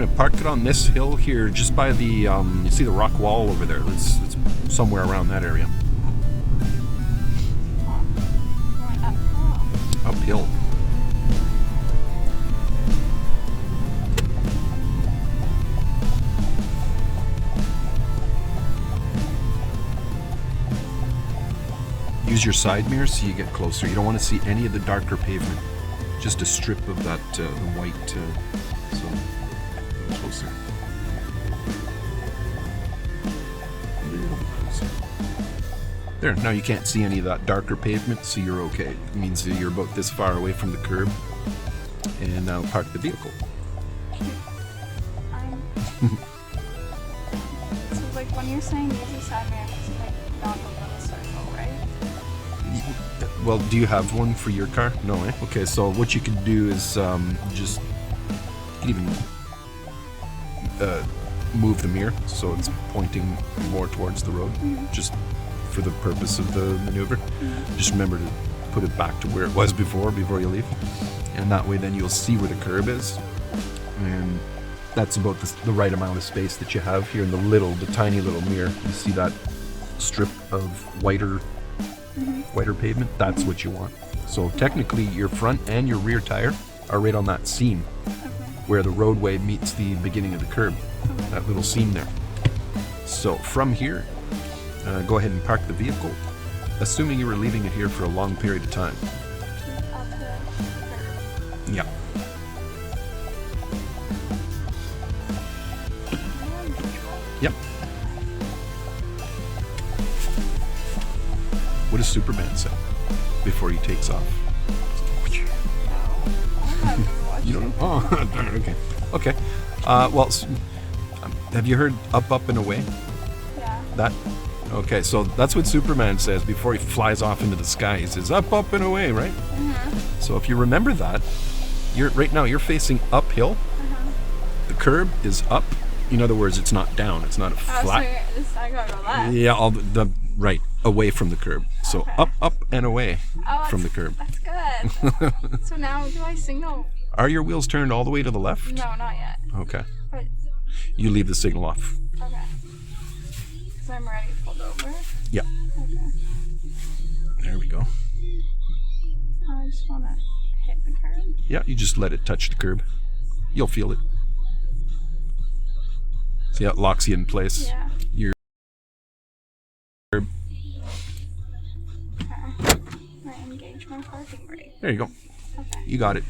gonna park it on this hill here, just by the, you see the rock wall over there. It's somewhere around that area. Uphill. Use your side mirrors so you get closer. You don't want to see any of the darker pavement. Just a strip of that the white. So closer. There. Now you can't see any of that darker pavement, so you're okay. It means that you're about this far away from the curb. And now park the vehicle. So like when you're saying use your side mirror, it's like not the little circle, right? Well, do you have one for your car? No, eh? Okay, so what you can do is just, you can even move the mirror so it's pointing more towards the road, just for the purpose of the maneuver. Just remember to put it back to where it was before you leave. And that way then you'll see where the curb is. And that's about the right amount of space that you have here in the tiny little mirror. You see that strip of whiter pavement? That's what you want. So technically your front and your rear tire are right on that seam where the roadway meets the beginning of the curb. That little seam there. So from here, go ahead and park the vehicle, assuming you were leaving it here for a long period of time. Yeah. Yep. What does Superman say before he takes off? You don't know? Oh, okay. Okay. Well, have you heard up, up, and away? Yeah. That? Okay, so that's what Superman says before he flies off into the sky. He says up, up, and away, right? So if you remember that, right now you're facing uphill. The curb is up. In other words, it's not down. It's not a flat. So I gotta go left. Yeah, right, away from the curb. So Okay. up, up, and away from the curb. That's good. So now do I signal? Are your wheels turned all the way to the left? No, not yet. Okay. But You leave the signal off. okay. So I'm already pulled over. Yeah. Okay. There we go. I just wanna hit the curb. Yeah, you just let it touch the curb. You'll feel it. See how it locks you in place? Yeah. Your curb. Okay. I engage my parking brake. There you go. Okay. You got it.